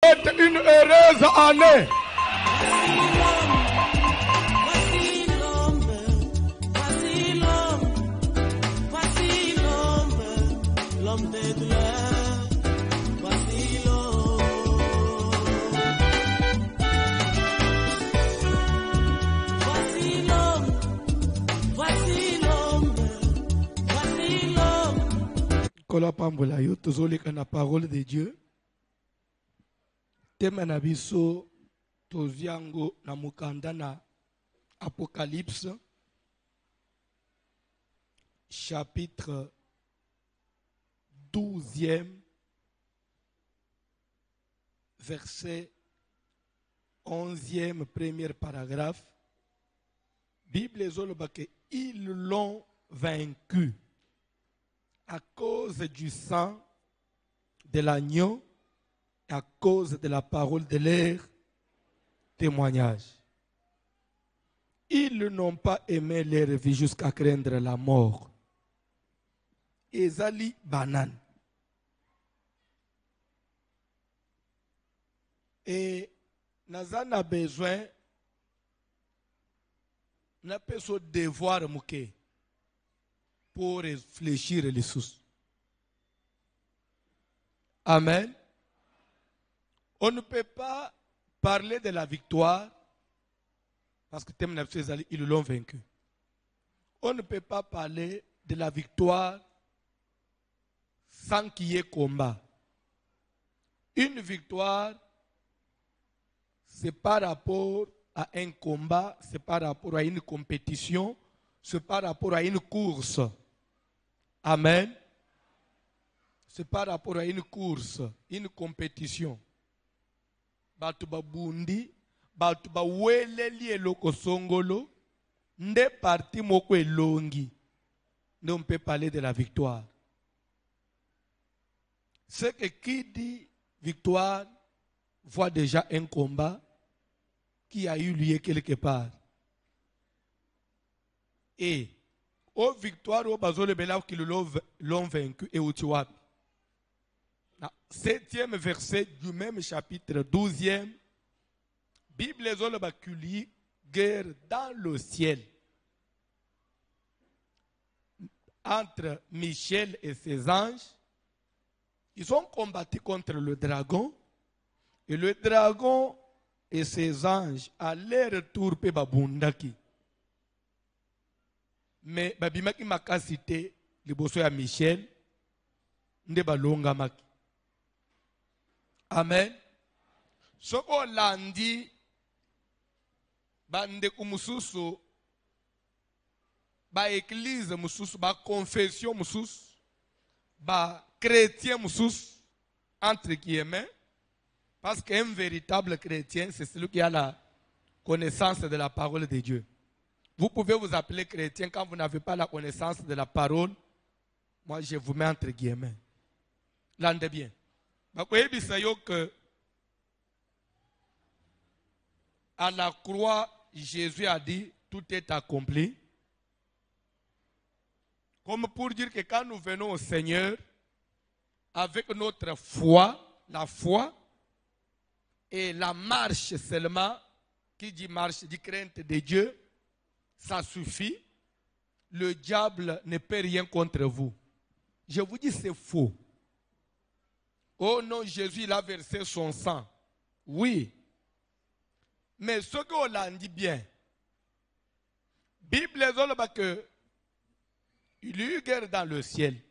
souhaite une heureuse année. La parole de Dieu. Tema na biso toziango na mukanda na Apocalypse chapitre 12e verset 11e premier paragraphe. Bible zoloba que ils l'ont vaincu à cause du sang de l'agneau et à cause de la parole de leur témoignage. Ils n'ont pas aimé leur vie jusqu'à craindre la mort. Ezali banan. Et Nazan a besoin n'a pas ce devoir mouké pour réfléchir les sous. Amen. On ne peut pas parler de la victoire parce que ils l'ont vaincu. On ne peut pas parler de la victoire sans qu'il y ait combat. Une victoire, c'est par rapport à un combat, c'est par rapport à une compétition, c'est par rapport à une course. Amen. C'est par rapport à une course, une compétition. Batu babundi, batu baweleli eloko songolo, nde parti moko elongi. On peut parler de la victoire. Ce qui dit victoire voit déjà un combat qui a eu lieu quelque part. Et aux victoires, aux bazole bela qui l'ont vaincu et au tiwab. 7e verset du même chapitre 12e, Bible zole bakuli guerre dans le ciel entre Michel et ses anges. Ils ont combattu contre le dragon et le dragon et ses anges à leur tour pe babundaki. Mais babimaki makasite liboso ya Michel nde balonga maki. Amen. Soko landi bande kumususu ba église mususu ba confession mususu ba chrétien mususu entre guillemets parce qu'un véritable chrétien c'est celui qui a la connaissance de la parole de Dieu. Vous pouvez vous appeler chrétien quand vous n'avez pas la connaissance de la parole. Moi je vous mets entre guillemets. L'endez bien. Que à la croix, Jésus a dit tout est accompli. Comme pour dire que quand nous venons au Seigneur, avec notre foi, la foi, et la marche seulement, qui dit marche, dit crainte de Dieu, ça suffit. Le diable ne peut rien contre vous. Je vous dis c'est faux. Oh non, Jésus il a versé son sang. Oui. Mais ce qu'on l'a dit bien, Bible dit que il y a eu guerre dans le ciel.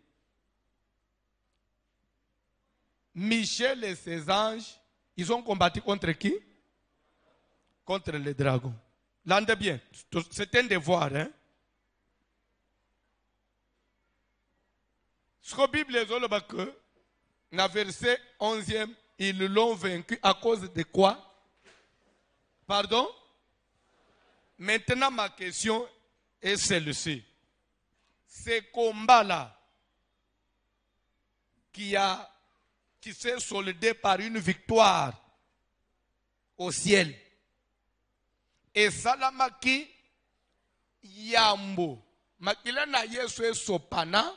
Michel et ses anges, ils ont combattu contre qui? Contre les dragons. L'entendez bien. C'est un devoir. Hein? Ce que la Bible dit que dans le verset 11e, ils l'ont vaincu à cause de quoi? Pardon? Maintenant, ma question est celle-ci. Ce combat-là, qui s'est soldé par une victoire au ciel, et salamaki yambo, makila na yesu sopana,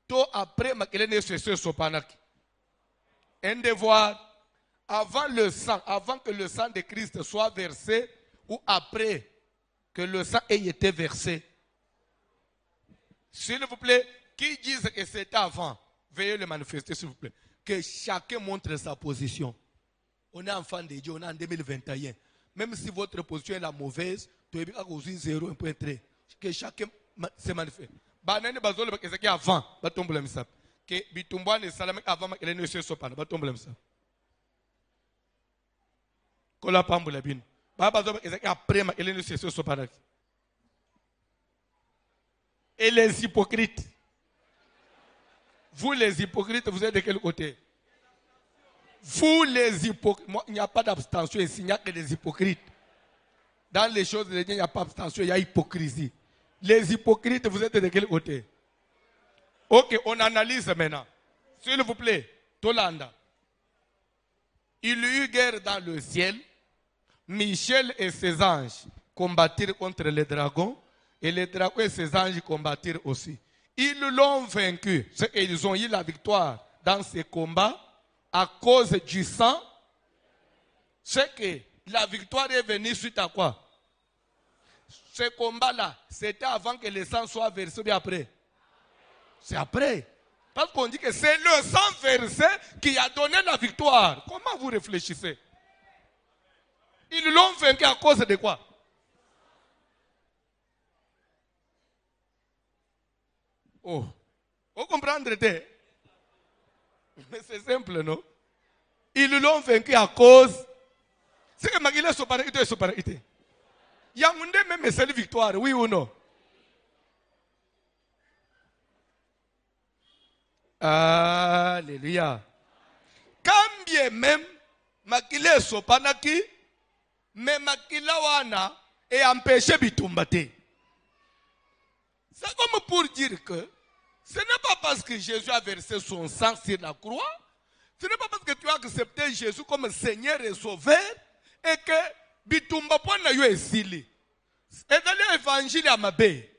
to après makila na yesu sopanaki. Un devoir avant le sang, avant que le sang de Christ soit versé ou après que le sang ait été versé? S'il vous plaît, qui disent que c'était avant, veuillez le manifester s'il vous plaît. Que chacun montre sa position. On est enfant de Dieu, on est en 2021. Même si votre position est la mauvaise, tu es bien à 0.3. Que chacun se manifeste. Banane bazole ba kesaki avant, ba tombola misap. Que bitumbwa ne salame avant ma kelene se sopana, ba tombola misap. Kola pambola bin. Ba bazole ba kesaki après ma kelene se sopana. Et les hypocrites. Vous les hypocrites, vous êtes de quel côté? Vous les hypocrites. Il n'y a pas d'abstention ici, il n'y a que des hypocrites. Dans les choses de Dieu, il n'y a pas d'abstention, il y a hypocrisie. Les hypocrites, vous êtes de quel côté? Ok, on analyse maintenant. S'il vous plaît, Tolanda. Il y eut guerre dans le ciel. Michel et ses anges combattirent contre les dragons. Et les dragons et ses anges combattirent aussi. Ils l'ont vaincu. Ils ont eu la victoire dans ces combats à cause du sang. C'est que la victoire est venue suite à quoi? Ce combat-là, c'était avant que le sang soit versé, ou après? C'est après. Parce qu'on dit que c'est le sang versé qui a donné la victoire. Comment vous réfléchissez? Ils l'ont vaincu à cause de quoi? Oh, vous comprenez? Mais c'est simple, non? Ils l'ont vaincu à cause. C'est que Magila Soparité est Soparité. Il y a même seule victoire, oui ou non? Alléluia. Quand bien même Makile Sopanaki, mais Makila Wana est empêché Bitumbate. C'est comme pour dire que ce n'est pas parce que Jésus a versé son sang sur la croix, ce n'est pas parce que tu as accepté Jésus comme Seigneur et Sauveur et que bitumba pona yo esili. Et dans l'évangile à Mabé,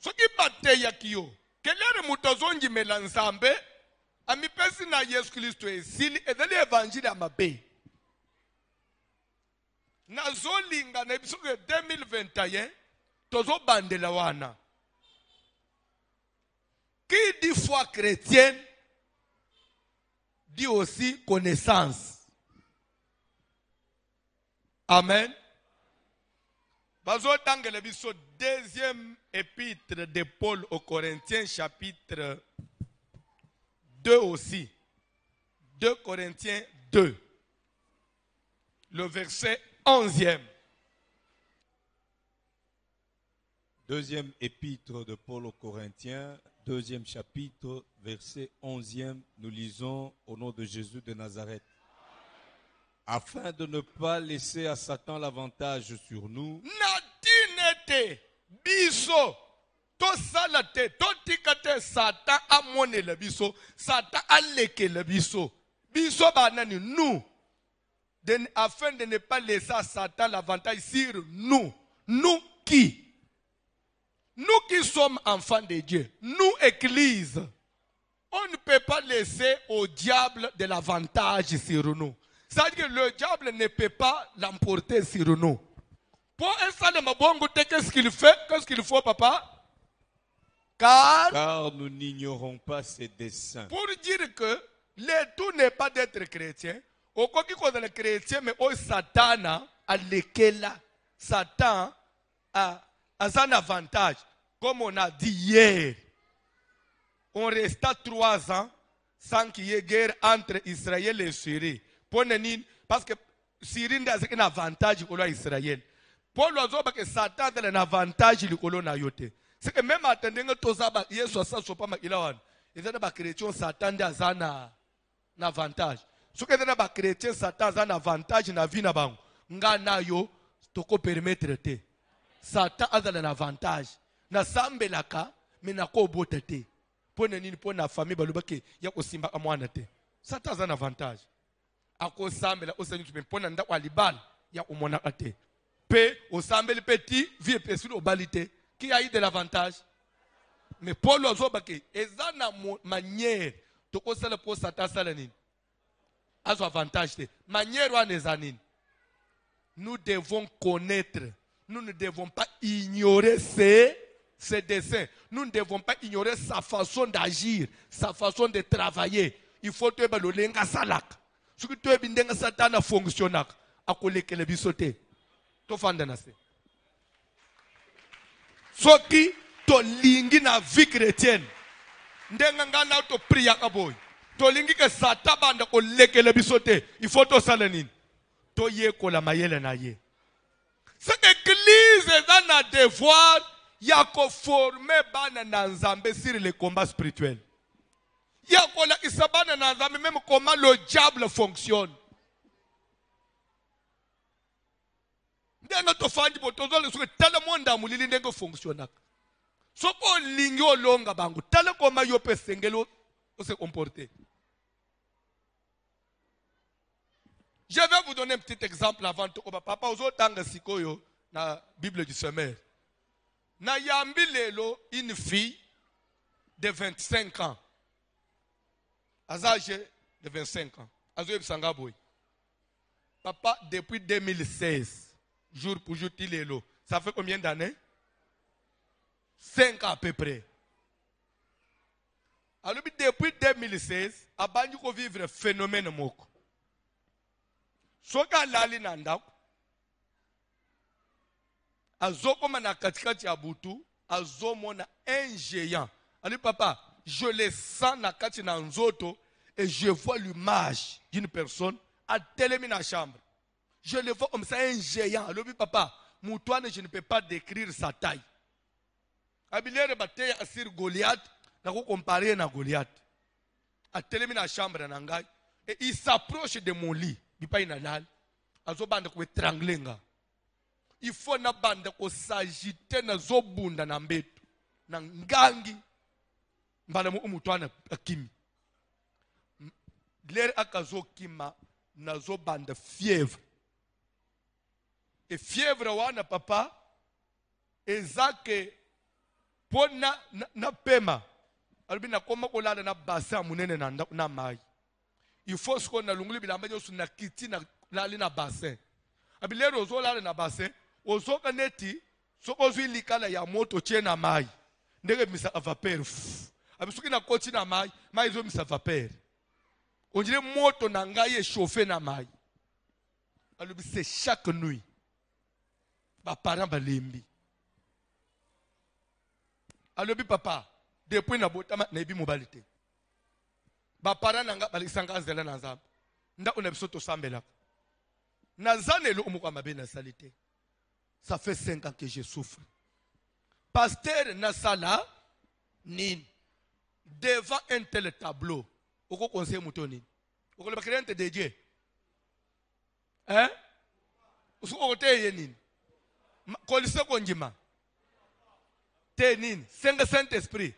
ce qui battait Yakio, quel est le moutazonji melanzambe, a mi pesi na Yesu Christo esili, et dans l'évangile à Mabé. Na zolinga na episode 2021, tozo bandela wana. Qui dit foi chrétienne dit aussi connaissance. Amen. Bazo tangele biso deuxième épître de Paul aux Corinthiens chapitre 2 aussi. 2 Corinthiens 2. Le verset 11e. Deuxième épître de Paul aux Corinthiens, deuxième chapitre, verset 11e, nous lisons au nom de Jésus de Nazareth. Afin de ne pas laisser à Satan l'avantage sur nous, Natinete, biso, to salate, to tikate, Satan a moné le biso, Satan a léqué le biso. Biso banani, nous, afin de ne pas laisser à Satan l'avantage sur nous. Nous qui? Nous qui sommes enfants de Dieu, nous église, on ne peut pas laisser au diable de l'avantage sur nous. C'est-à-dire que le diable ne peut pas l'emporter sur nous. Pour un salle mabongo, qu'est-ce qu'il fait? Qu'est-ce qu'il faut, papa? Car nous n'ignorons pas ses desseins. Pour dire que le tout n'est pas d'être chrétien. Au quoi qu'il soit le chrétien, mais au Satan a lequel Satan a un avantage. Comme on a dit hier, on resta 3 ans sans qu'il y ait guerre entre Israël et Syrie. Parce que Syrie a un avantage pour Israël. Pour le que Satan a un avantage pour le c'est que même attendant que tout ça, il y a 60 pas il y a des chrétiens, Satan a un avantage. Ce que les chrétiens, Satan a un avantage dans la vie. Ngana yo, toko permettre te. Satan a un avantage. Na sambelaka mais na ko botete pona nini pona famille balobake ya ko simba amwana te. Satan a un avantage. Ako sambela osanyu tu pona nda kwa libala ya umona ate. Pe o sambeli petit vie pesul obalite qui a eu de l'avantage. Mais Paul ozobake ezana manière to ko sala pour Satan sala nini. azo avantage te. Manière wana ezanini. Nous devons connaître. Nous ne devons pas ignorer ses desseins. Nous ne devons pas ignorer sa façon d'agir, sa façon de travailler. Il faut que le lenga salak. Ce que tu es bien satana fonctionne. Akolekele bisote. To fanda se. Soki to lingi na vie chrétienne. Ndenga ngana to priya kaboy. To lingi ke satabanda kolekele bisote. Il faut to salenine. To ye kola mayele na ye. Cette église est dans un devoir. Ya ko former bana na nzambe sur le combat spirituel. Ya ko la isabana na nzambe même comment le diable fonctionne. Ndenga to fandi botozo le suke tala monda mulili ndenga fonctionne. Soko lingi olonga bangu tala koma yo pesengelo o se comporter. Je vais vous donner un petit exemple avant tout. Papa ozo tanga sikoyo na Bible du Semeur. Na yambi lelo une fille de 25 ans. Âgé de 25 ans. Azo sanga boy. Papa depuis 2016, jour pour jour lelo. Ça fait combien d'années? 5 ans à peu près. Alors depuis 2016, abandi ko vivre phénomène moko. Soka lali na ndako. Azokoma na katikati ya butu, azomona un géant. Ali papa, je le sens na kati na nzoto et je vois l'image d'une personne à télémi na chambre. Je le vois comme ça un géant. Ali papa, Moutouane, je ne peux pas décrire sa taille. Abilere bataille sur Goliath, na ko comparer na Goliath. A télémi na chambre na ngai et il s'approche de mon lit. Bipa inalal. Azobanda ko étranglenga. Il faut na banda ko s'agiter na zobunda na mbeto na ngangi mbala mu umutwana akimi l'air akazo kima na zobanda fièvre et fièvre wana papa ezake pona na pema albina koma ko lala na basa munene na mai il faut ce qu'on a lunguli bilamba yosu na kiti na lali na bassin abilero zo lala na bassin ozoka neti soko zwi likala ya moto chena mai ndenge misa vapeur abisuki na koti na mai zo misa vapeur onjile moto na ngai échauffé na mai alobi c'est chaque nuit ba parents balembi alobi papa depuis na botama na ebi mobilité ba parents nanga balisanga nzela na nzambe nda ona bisoto sambela na zanelo omuka mabe na salité. Ça fait 5 ans que je souffre. Pasteur Nassala, nin, devant un tel tableau, au conseil moutoni, au conseil créante de Dieu. Hein? Au conseil yenin. Kolise konjima. Tenin, Saint-Esprit.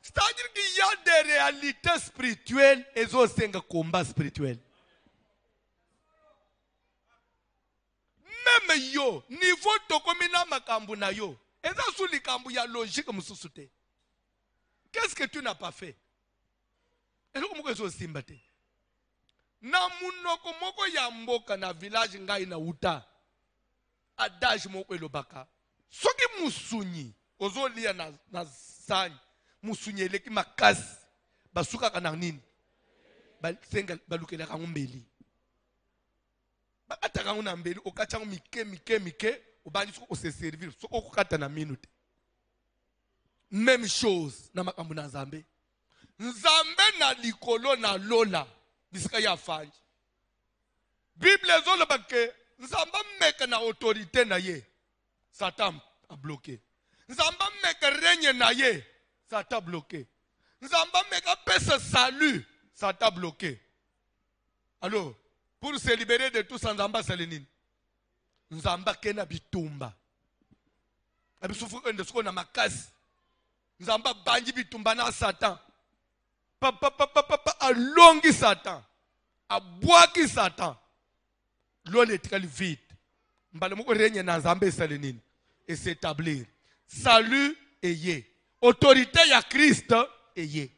C'est-à-dire qu'il y a des réalités spirituelles et aussi un combat spirituel. Même yo, niveau tokomina makambu na yo, eza sous likambu ya logique mususute. Qu'est-ce que tu n'as pas fait? Et donc moko zo simbate. Na munoko moko ya mboka na village ngai na uta. Adage moko elobaka. Soki musunyi, ozo lia na sani, musunyi eleki makasi, basuka kana nini? Ba senga balukela kangumbeli. Ataka una mbeli okachanga mike obandi soko se servir soko okata na minute. Même chose na makambu na nzambe. Nzambe na likolo na lola bisika ya fanji. Bible zolo bake nzamba meka na autorité na ye. Satan a bloqué. Nzamba meka règne na ye. Satan a bloqué. Nzamba meka pesa salut. Satan a bloqué. Alors pour se libérer de tout ça, Nzamba Salenine. Nzamba kena bitumba. Abisufu ende soko na makasi. Nzamba banji bitumba na Satan. Papa alongi Satan. Abwaki Satan. L'ol est très vite. Mbale moko règne na Nzamba Salenine. Et s'établir. Salut et yé. Autorité ya Christ et yé.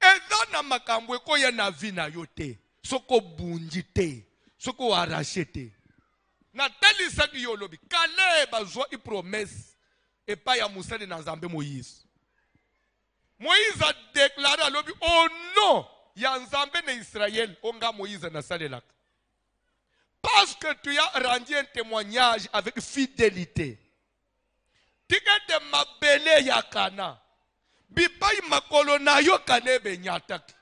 eza na makambo ekoya na vi na yo te soki obunji te soki oarrache te natalisaki yo lobi Caleb azwa ipromese epai ya mosali na Nzambe Moïse. Moïse a déclaré alobi au nom ya Nzambe na Israël onga Moïse nasalelaka. Parce que tu as rendu un témoignage avec fidélité. Tikete mabele ya Kana. Bipai makolo na yo Caleb nyataki.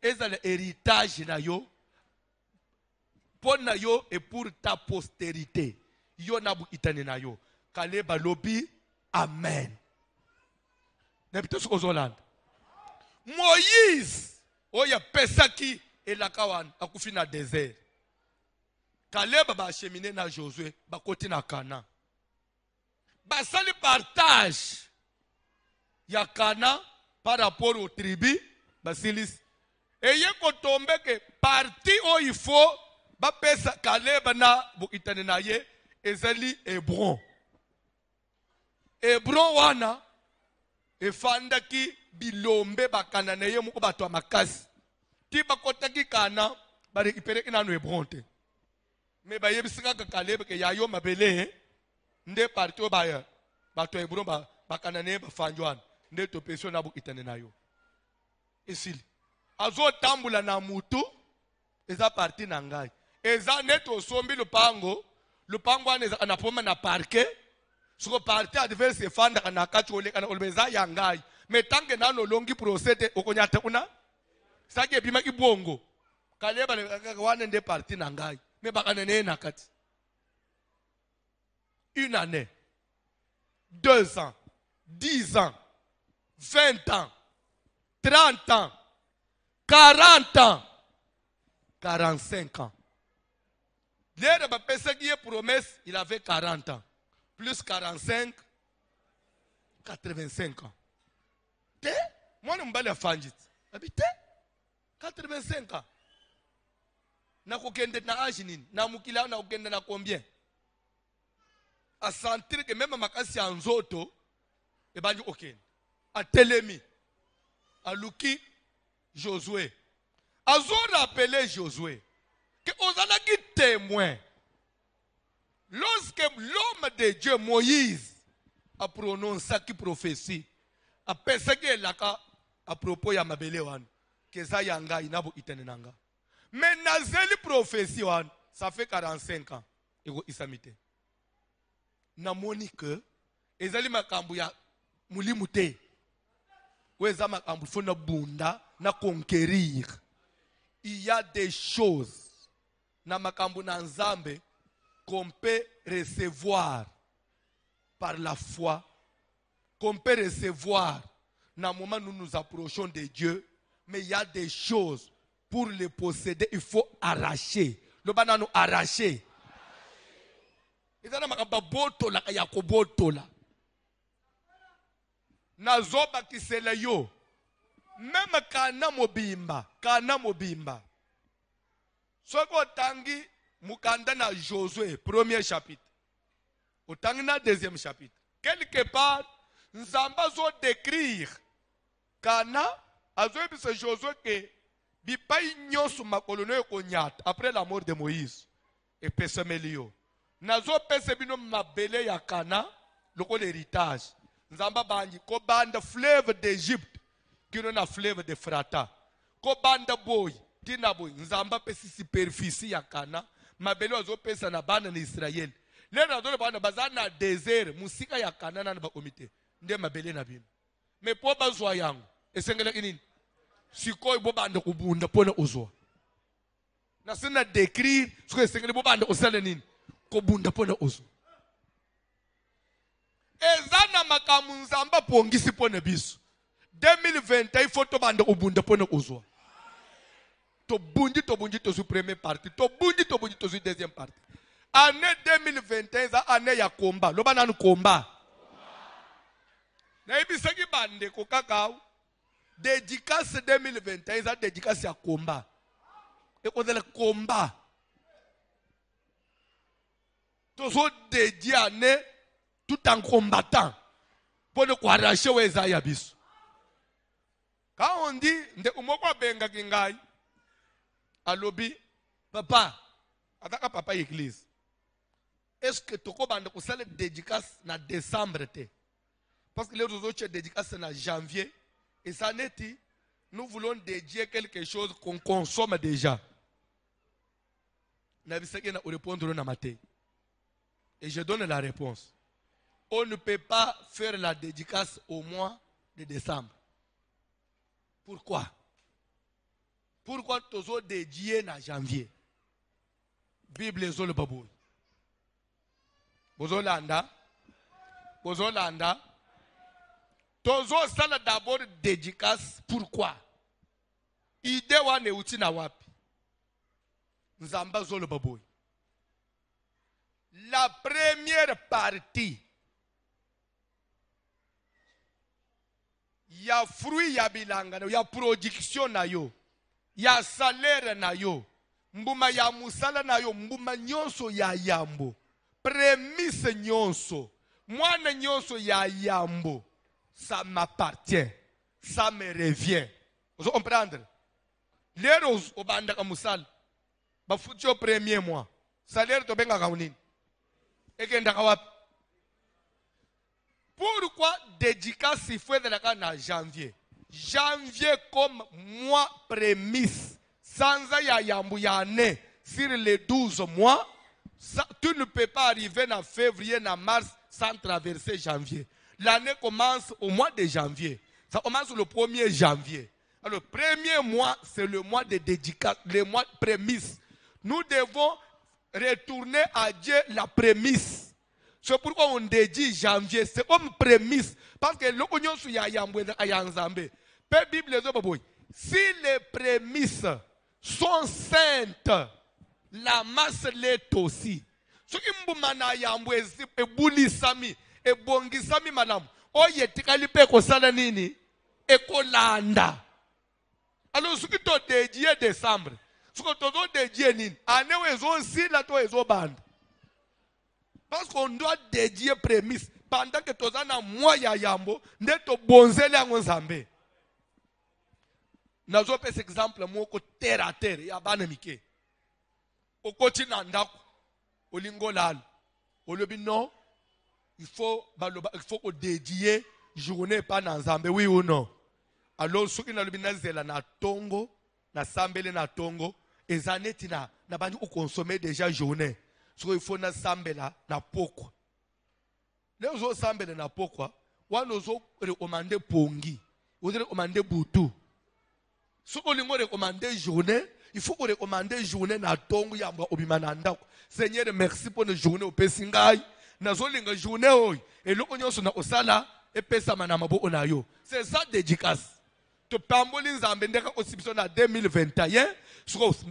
Eza le héritage na yo. Pour na yo et pour ta postérité. Yo nabu itane na yo. Caleb alobi amen. Nepito sukozolanda. Moïse oya pesaki elakawan akufi na désert. Caleb ba cheminer na Josué ba koti na Kana. Ba sali partage ya Kana par rapport aux tribus basilis. Et yeko tombe que parti o il faut ba pesa Caleb na bu itane na ye ezali Hébron. Hébron wana efandaki bilombe bakananeye moko bato makasi. Ti bakotaki Kana ba récupérer ina no Hébron te. Mais ba yebisika ka Caleb ke yayo mabele nde parti o ba bato Hébron bakananeye bafanjwana nde to peso na bu itane na yo. Esili azo tambula na mutu eza parti na ngai. Eza neto sombi lupango wana eza anapoma na parke. Soko parti adverse fanda kana kachole kana olbeza ya ngai. Metange nano longi procede okonyata kuna. Sake bima ibongo. Kaleba wana nde parti na ngai. Me bakanene na kati. Une année, 2 ans, 10 ans, 20 ans, 30 ans, 40 ans, 45 ans. L'air de Pességuier promesse, il avait 40 ans. Plus 45, 85 ans. Te? Moi, je ne sais pas si habité 85 ans. Na kokende na âge nini? Na mukila na kokende na combien? A sentir que même makasi ya nzoto e banji okende. A telemi. A luki Josué. A zo rappeler Josué que ozalaki témoin. Lorsque l'homme de Dieu Moïse a prononcé qui prophétie, a pensé que laka à propos ya mabele wan que ça yanga inabo itenenanga. Mais nazeli prophétie wan ça fait 45 ans ego isamite. Na monique ezali makambu ya mulimu te. Weza makambu fo na bunda na conquérir. Il y a des choses na makambu na Nzambe qu'on peut recevoir par la foi, qu'on peut recevoir dans le moment où nous nous approchons de Dieu, mais il y a des choses pour les posséder, il faut arracher. Le banano arracher. Il y a des botola ya ko botola. Nazoba kisele yo. Même kana mobimba. Soko tangi Mukanda na Josué, premier chapitre. Autant na deuxième chapitre. Quelque part, nous allons décrire Kana, azoebise Josué que bipai nyosu makolono konyat après la mort de Moïse et pesemelio. Nazo pesebino mabele ya Kana, loko l'héritage. Nzamba banji ko banda fleuve d'Égypte, qui non a fleuve de Frata. Ko banda boy, tina boy, nzamba pesi superficie ya Kana. Mabelo azo pesa na bana na Israel. Lena dole bana bazana désert, musika ya Kanana na ba komite. Nde mabele na bino. Me po bazwa yangu. Esengela inini. Sikoy bo banda kubunda pona uzwa. Na sina décrire ce que esengela bo banda osala nini. Kubunda pona uzwa. Ezana makamu nzamba pongisi pona biso. 2020 photo banda kubunda pona uzwa. To bundi to su première partie, to bundi to su deuxième partie. Année 2021 za année ya combat. Loba nanu combat. Na ibisaki bande ko kakao. Dédicace 2021 za dédicace ya combat. Et ko le combat. To so dédié année tout en combattant. Pour ne ko arracher weza ya biso. Quand on dit, nde umokwa benga kingai, alobi, papa, ataka papa église. Est-ce que tu as une dédicace en décembre? Parce que les autres dédicaces en janvier. Et ça n'est pas, nous voulons dédier quelque chose qu'on consomme déjà. Et je donne la réponse. On ne peut pas faire la dédicace au mois de décembre. Pourquoi? Pourquoi tu as dédié en janvier? Bible est le babou. Bozolanda. Tozo sala d'abord dédicace. Pourquoi? Ide wane uti na wapi. Nzamba zolo baboy. La première partie. Ya fruit ya bilanga, ya production na yo. Ya salaire na yo. Mbuma ya musala na yo, mbuma nyonso ya yambo. Prémisse nyonso. Mwana nyonso ya yambo. Ça m'appartient. Ça me revient. Vous comprenez? Les roses au banda musal. Ba futi au premier mois. Salaire to benga kaunini. Ekenda kawap. Pourquoi dédicace il faut être en janvier? Janvier comme mois prémisse. Sans ya yambu ya ne sur les 12 mois. Ça, tu ne peux pas arriver en février, en mars, sans traverser janvier. L'année commence au mois de janvier. Ça commence le 1er janvier. Alors, le premier mois, c'est le mois de dédicace, le mois de prémisse. Nous devons retourner à Dieu la prémisse. C'est pourquoi on dédie janvier. C'est comme prémisse. Parce que l'opinion sur Yayamboué à Yanzambé. Père Bible, si les prémices sont saintes, la masse l'est aussi. Ce qui mbumana yambwe e bulisami e bongisami madame. Oye tikali pe ko sala nini e ko landa. Alors ce qui to dédié décembre. Ce que to dédié nini ane wezo si la to ezo band. Parce qu'on doit dédier prémisse pendant que tozana mois ya yambo ne to bonzeli yango nzambe. Nazo pe exemple moko terre à terre ya bana mike. Au quotidien, au lingolal, au lebi non, il faut dédier journée pas dans Zambé, oui ou non? Alors, ceux qui n'ont pas zela na tongo, na sambele na tongo, et zanetti na bani ou consommer déjà journée. Ce qu'il faut na sambela na poko. Les autres sambele na poko, ou nous autres recommander pongi, ou recommander boutou. Ce qu'on recommander journée. Il faut qu'on recommande une journée na tongo ya mwa obimananda. Seigneur, merci pour une journée au Pessingai. Nazolinga journée oi. Et l'on y na osala et pesa manamabo onayo. C'est ça dédicace. To pambolin zambendeka osibison na 2021.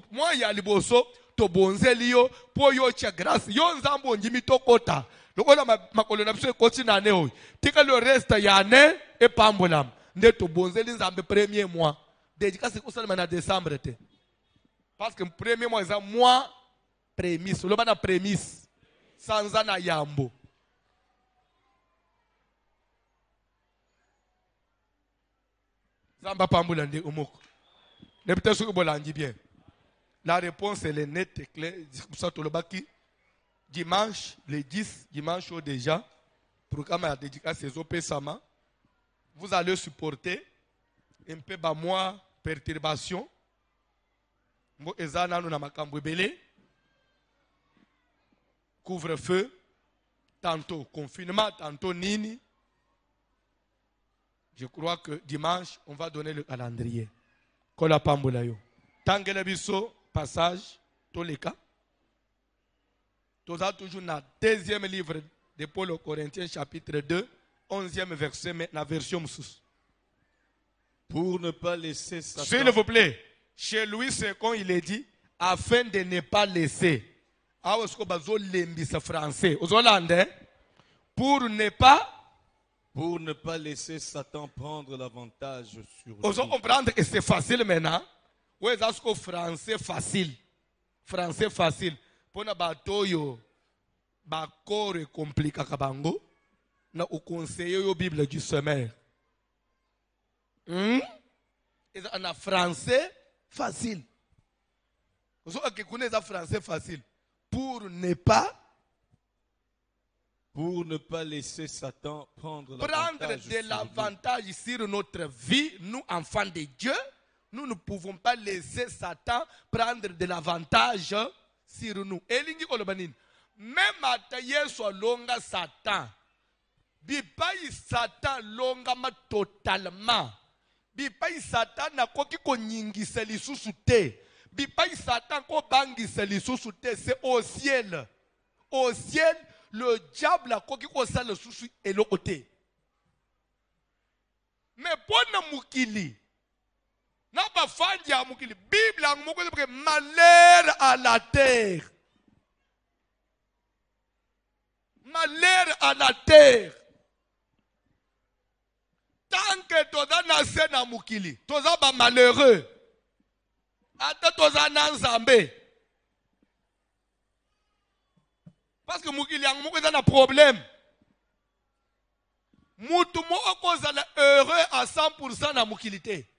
Moi ya liboso to bonzeli yo po yo cha grâce. Yo nzambo njimi to kota. Lokola makolo na biso koti na ne oi. Tika le reste ya ne et pambolam. Ne to bonzeli nzambe premier mois. Dédicace ko sala na décembre te. Parce que le premier mois, c'est un mois prémisse. Le mois prémisse. Sans un yambo. Zamba pambulande umoko. Ne peut-être que vous l'avez bien. La réponse elle est nette et claire. Dimanche, le 10, dimanche déjà, programme à dédicace ces OP Sama. Vous allez supporter un peu de moi perturbation. Couvre-feu, tantôt confinement, tantôt nini. Je crois que dimanche, on va donner le calendrier. Kola pambulayo. Tangele biso, passage, tous les cas. Tout ça toujours dans le deuxième livre de Paul aux Corinthiens, chapitre 2, 11e verset, mais la version moussous. Pour ne pas laisser Satan. S'il vous plaît. Chez Louis II, il est dit, afin de ne pas laisser. Français. Pour ne pas laisser Satan prendre l'avantage sur vous. Vous comprendre que c'est facile maintenant. Oui, c'est français facile. Français facile. Pour ne pas toyo, bakor et compliqué kabango, na au conseiller la Bible du sommaire. En français facile. Vous avez connaissez français facile. Pour ne pas laisser Satan prendre de l'avantage sur notre vie, nous enfants de Dieu, nous ne pouvons pas laisser Satan prendre de l'avantage sur nous. Même à Yesu longa Satan, bipai Satan longa ma totalement. Bipai Satan na koki ko nyingisa lisusu te. Bipai Satan ko bangisa lisusu te. C'est au ciel. Au ciel, le diable a koki ko sa le susu et le côté. Mais pour na mukili, na ba fandi ya mukili, Bible a moko de malheur à la terre. Malheur à la terre. Tant que toza nase na mukili, toza ba malheureux. Ata toza na nzambe. Parce que mukili yang moko na problème. Mutu mo akozala heureux à 100% na mukilité.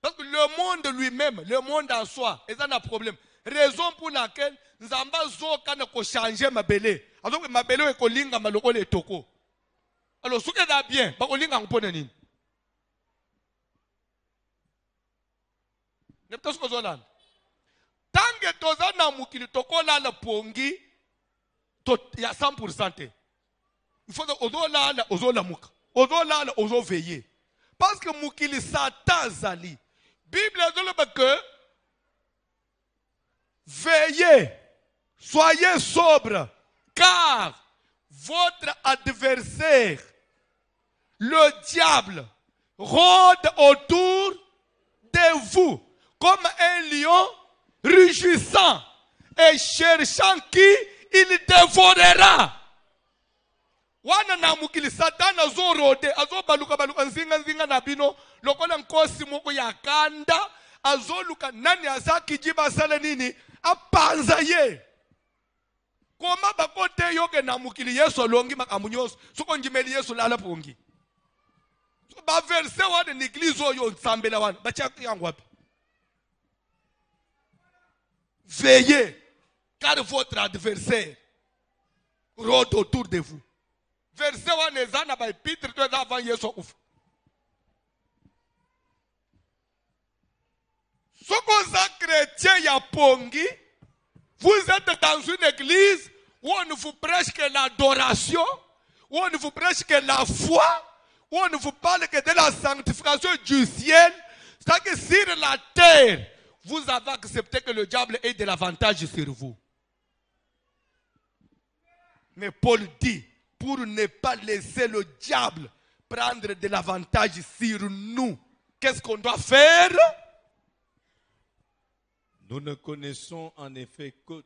Parce que le monde lui-même, le monde en soi, est un problème. Raison pour laquelle nzamba zoka na ko changer mabele. Alors mabele ko linga maloko le toko. Alors, ce qui est bien, pas qu'on l'ait en poney. Tant que tu as un mukili toko la la pongi, il y a 100%. Il faut que ozo la ozo la muka, ozo la ozo veiller. Parce que mukili satan zali. Bible dit que veillez, soyez sobre, car votre adversaire, le diable, rôde autour de vous comme un lion rugissant et cherchant qui il dévorera. Wana na mukili Satan azo rode, azo baluka nzinga na bino, lokola nkosi moko ya kanda, azo luka nani azaki jiba sale nini, apanza ye. Comment bakote yoke na mukili Yesu longi makamunyoso soko njimeli Yesu lala pongi so ba verse wana ni église oyo nsambela wana bacha yangu wapi veillez car votre adversaire rôde autour de vous. Verse wana ezana ba épître to avant Yesu ufa soko za chrétien ya pongi. Vous êtes dans une église où on ne vous prêche que l'adoration, où on ne vous prêche que la foi, où on ne vous parle que de la sanctification du ciel. C'est que sur la terre, vous avez accepté que le diable ait de l'avantage sur vous. Mais Paul dit, pour ne pas laisser le diable prendre de l'avantage sur nous, qu'est-ce qu'on doit faire? Nous ne connaissons en effet que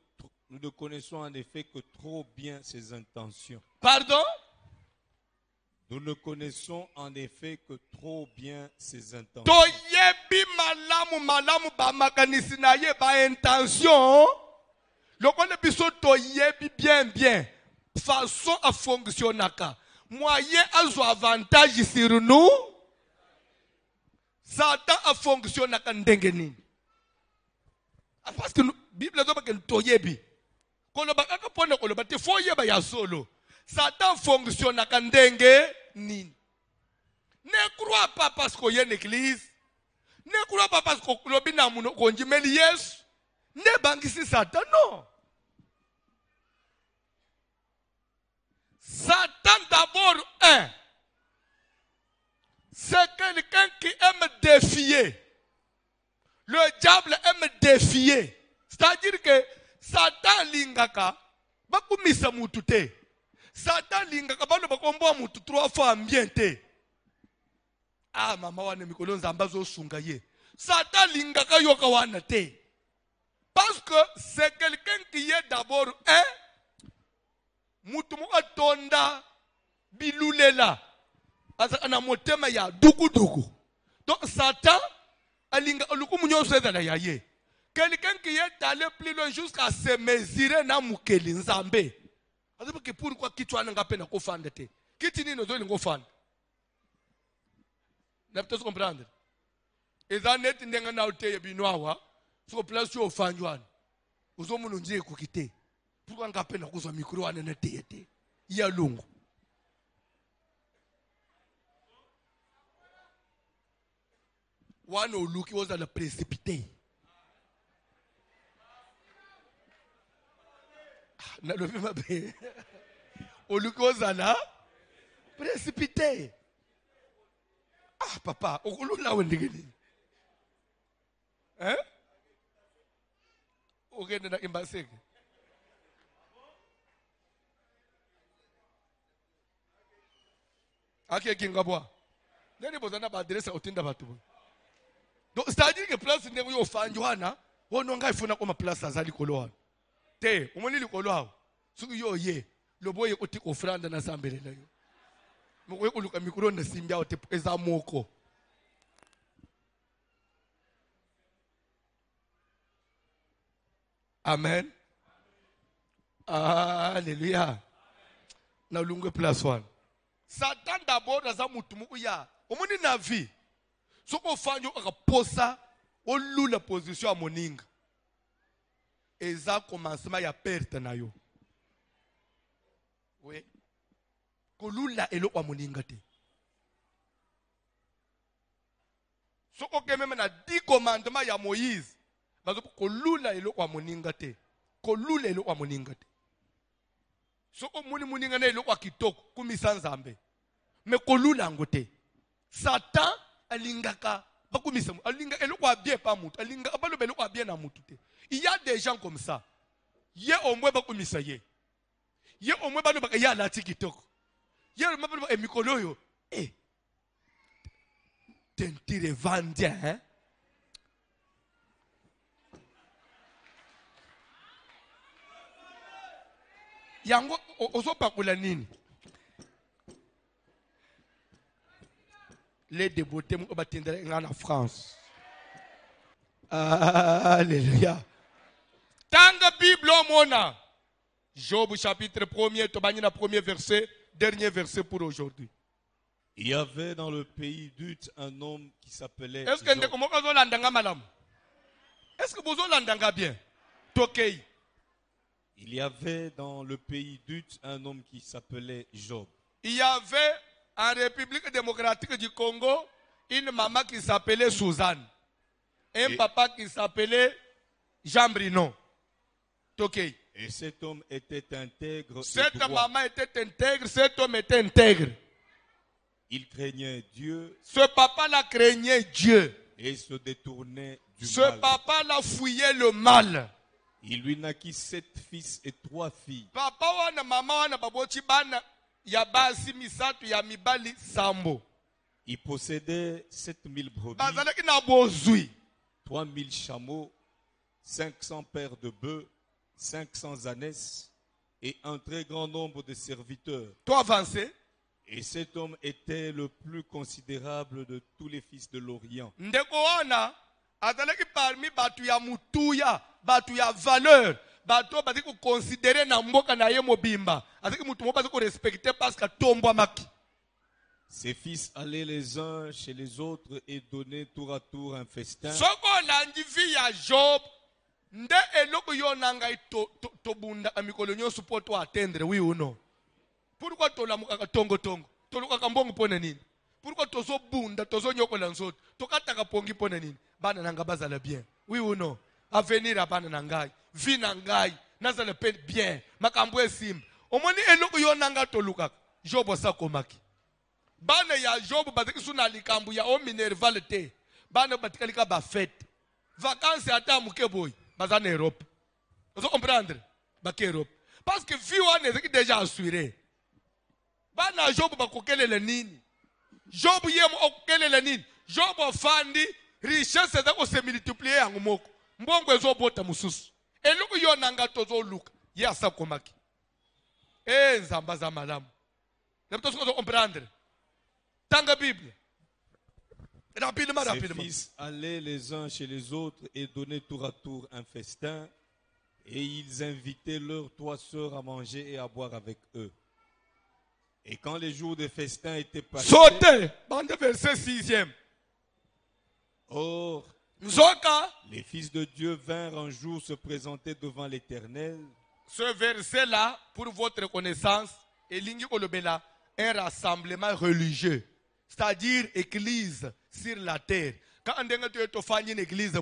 trop bien ses intentions. Pardon? Nous ne connaissons en effet que trop bien ses intentions. Toyebi malamu ba makanisi na ye ba intention. Lokone biso toyebi bien façon à fonctionnaka. Moyen azo avantage sur nous. Satan a fonctionnaka ndenge nini? Parce que la Bible dit que toyebi. Kolobaka pone kolobate foyeba ya solo. Satan fonctionne à ndenge nini. Ne crois pas parce qu'il y a une église. Ne crois pas parce que lobina muno konjimeli Yesu. Ne bangisi Satan non. Satan d'abord c'est quelqu'un qui aime défier. Le diable aime défier. C'est-à-dire que Satan lingaka bakumisa mutu te. Satan lingaka balo bakomboa mutu 3 fois ambiente. Ah mama wane mikolo nzamba zo sunga ye. Satan lingaka yoka wana te. Parce que c'est quelqu'un qui est d'abord mutu moka tonda bilulela. Asa ana motema ya duku. Donc Satan quelqu'un qui est allé plus loin jusqu'à se mesurer na mukeli nzambe. Pourquoi kitu nga pena ko fanda te? Kiti nino zo ngo fanda. N'a pas comprendre. eza neti ndenge na oteye bino awa so place yo ofanjwana uzomuna nje kukite pourquoi ngapenda kuzwa micro wana na tete ya lungu wana oluki oza la précipité na lobi mabe oluki oza la précipité. Ah papa okulula wendike nini ogende na imbaseke ake kingabwa nani bozana ba adresse otinda batu donc c'est-à-dire que place ndenge yo fanjwana wono ngayifuna ko ma place azali kolwana te umoni likolo awo suku yo ye loboye uti ofranda na sambelela yo mukwe kuluka mikro na simbia ote eza moko amen alléluia na lungwe place one Satan d'abord aza mutu muya omoni na vie soko fanyo akaposa olula position ya moninga eza commencement ya perte na yo oui kolula eloko ya moninga te soko ke même na 10 commandements ya Moïse bazo kolula eloko ya moninga te kolula eloko ya moninga te soko muni moninga na eloko ya kitoko kumisa nzambe me kolula ngo te Satan alingaka bakumisa alinga eloko ya bien pa mutu alinga abaloba eloko ya bien na mutu te il y a des gens comme ça ye omwe bakumisa ye omwe baloba ya alati kitoko ye omwe baloba mikolo yo tentire vandien hein yango ozopakula nini les débeautés mo batindela ngana France alléluia tanga Bible mona Job chapitre 1er tobani na premier verset dernier verset pour aujourd'hui. Il y avait dans le pays d'Ut un homme qui s'appelait Est-ce que ndeko moko zolandanga malamu? Est-ce que vous zolandanga bien? Tokei. Il y avait dans le pays d'Ut un homme qui s'appelait Job. Il y avait en République démocratique du Congo une maman qui s'appelait Suzanne. Un papa qui s'appelait Jean Brinon. Tokei. Et cet homme était intègre. Cette maman était intègre, cet homme était intègre. Il craignait Dieu. Ce papa-là craignait Dieu. Et se détournait du mal. Ce papa-là fouillait le mal. Il lui naquit 7 fils et 3 filles. Papa wana mama wana baboti bana ya basi misatu ya mibali sambo. Il possédait 7000 brebis. Bazalaki na bozui. 3000 chameaux, 500 paires de bœufs, 500 ânesses et un très grand nombre de serviteurs. Toi avancé. Et cet homme était le plus considérable de tous les fils de l'Orient. Ndeko wana azalaki parmi batu ya mutuya, batu ya valeur, batu bazaki ko considérer na mboka na ye mobimba. Azaki mutu mo bazaki ko respecter parce que tombo maki. Ses fils allaient les uns chez les autres et donnaient tour à tour un festin. Soko na ndivi ya Job nde eloko yo nanga to bunda amikolo nyoso poto atendre oui ou non. Pourquoi tolamuka tongo tongo? Toluka mbongo pona nini? Pourquoi tozo bunda tozo nyokola nzoto? Tokataka pongi pona nini? Bana nanga bazala bien. Oui ou non? Avenir a bana nangai, vie nangai, nazala pe bien, makambo esim. Omoni eloko yo nanga toluka. Job osakomaki. Bana ya Job bazaki suna likambu ya o minerval te. Bana batikalika ba fête. Vacances ata muke boy, bazana Europe. Vous comprendre? Baki Europe. Parce que vie wana ezaki déjà assuré. Bana Job bakokelele nini? Job yemo okelele nini? Job ofandi richesse ezako se multiplier yango moko. Mbongo ezobota mususu. Eloko yo nanga tozo luka. Ye asakomaki. Nzamba za malamu. Nepto soko comprendre. Tanga Bible. Rapidement. Ses fils allaient les uns chez les autres et donnaient tour à tour un festin. Et ils invitaient leurs 3 sœurs à manger et à boire avec eux. Et quand les jours de festin étaient passés... Sautez! Bande verset 6e. Or, Nzoka, les fils de Dieu vinrent un jour se présenter devant l'Éternel. ce verset-là, pour votre connaissance, est un rassemblement religieux, c'est-à-dire église sur la terre. Quand on dit que tu fais une église,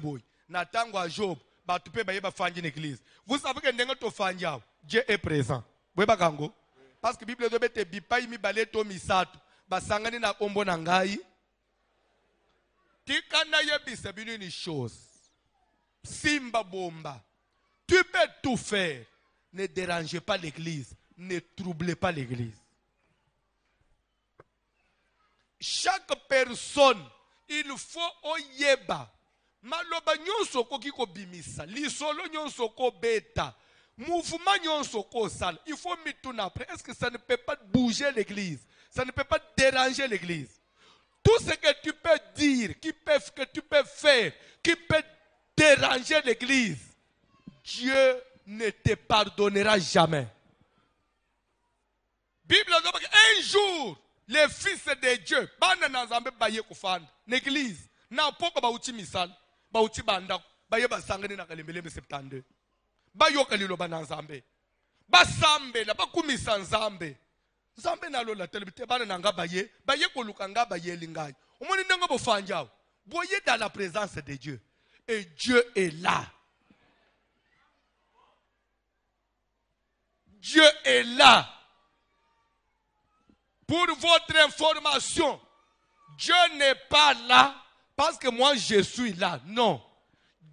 Natangwa Job, tu peux faire une église. Vous savez que tu fais Dieu est présent. Parce que la Bible dit que bipai mi baleto misato, basangani na ombo na ngai. Tikana yebisa binu ni chose. Simba bomba. Tu peux tout faire. Ne dérangez pas l'église. Ne troublez pas l'église. Chaque personne, il faut oyeba. Maloba nyonso ko kiko bimisa. Lisolo nyonso ko beta. Mouvement nyonso ko sala. Il faut mituna après. Est-ce que ça ne peut pas bouger l'église? Ça ne peut pas déranger l'église. Tout ce que tu peux dire, que tu peux faire, qui peut déranger l'église, Dieu ne te pardonnera jamais. Bible dit un jour, les fils de Dieu, l'église, n'a pas de bauti misal, bauti banda, baye basangani na kalembelembe 72. Bayoka lilo banazambe. Basambe la bakumisa nzambe. Nzambe nalo la telebite bana nanga baye koluka nga baye lingai. Omoni ndanga bofanja. Voyez dans la présence de Dieu. Et Dieu est là. Dieu est là. Pour votre information, Dieu n'est pas là parce que moi je suis là. Non.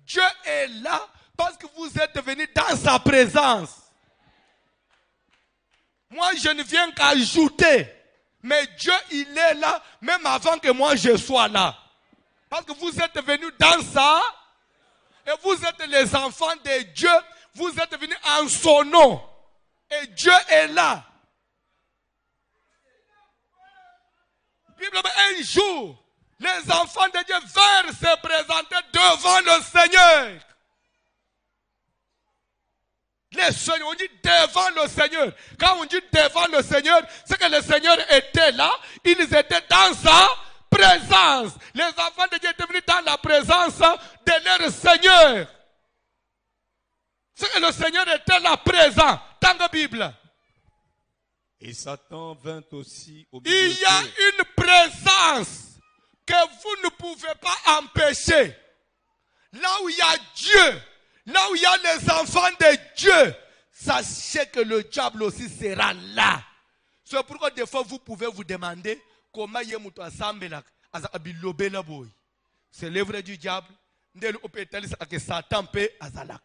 Dieu est là parce que vous êtes venus dans sa présence. Moi je ne viens qu'ajouter. Mais Dieu il est là même avant que moi je sois là. Parce que vous êtes venus dans ça. Et vous êtes les enfants de Dieu. Vous êtes venus en son nom. Et Dieu est là. Bible, un jour, les enfants de Dieu vinrent se présenter devant le Seigneur. Les Seigneurs, on dit devant le Seigneur. Quand on dit devant le Seigneur, c'est que le Seigneur était là. Ils étaient dans sa présence. Les enfants de Dieu étaient venus dans la présence de leur Seigneur. C'est que le Seigneur était là présent dans la Bible. Et Satan vint aussi au milieu d'eux. Il y a une présence que vous ne pouvez pas empêcher. Là où il y a Dieu, là où il y a les enfants de Dieu, sachez que le diable aussi sera là. C'est pourquoi des fois vous pouvez vous demander comment il y a boy. C'est l'œuvre du diable. Que Satan peut azalak.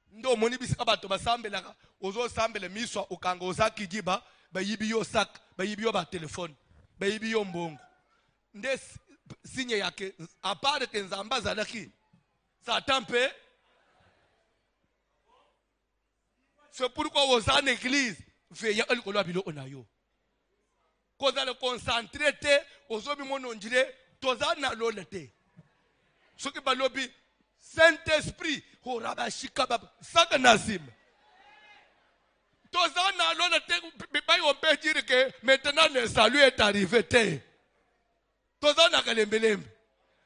Ndo moni bisika bato basambelaka ozo sambele miswa okanga ozaki diba bayibi yo sak bayibi yo ba téléphone bayibi yo mbongo nde signe yake apart que nzamba zalaki Satan peut. C'est pourquoi aux en église veillez à l'école bilo onayo ko za le concentrer te ozo bi mono ndire toza na lolete ce qui balobi Saint-Esprit, oh Rabashika Bab, Satanazim. Tozana on peut dire que maintenant le salut est arrivé. Tozana Kalembelem.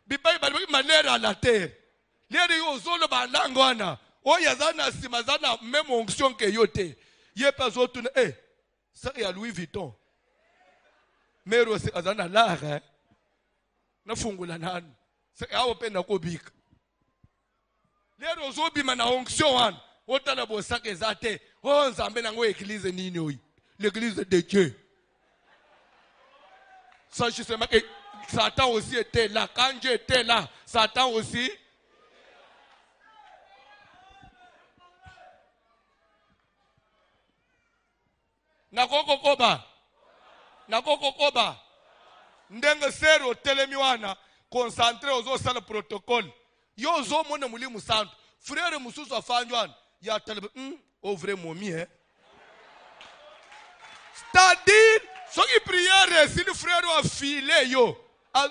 Bibai Balbi manera à la terre. Léri Ozolo Balangwana. Oh Yazana Simazana, même onction que yote. Yé pas autre. Eh, ça y a Louis Vuitton. Mais Rosé Azana là, hein. Na fungula nan. C'est à open na kobik. Lero zobi mana onction wan otala bosaka ezate o nzambe nango église nini oyi l'église de Dieu. Sachez seulement que Satan aussi était là. Quand Dieu était là, Satan aussi. Nakoko koba ndenge sero telemiwana concentré aux sala protocole. Yo zo mona mulimu santo. Frère mususu afanjwana ya talebe ouvre momi hein. C'est-à-dire so ki prière si le frère a filé yo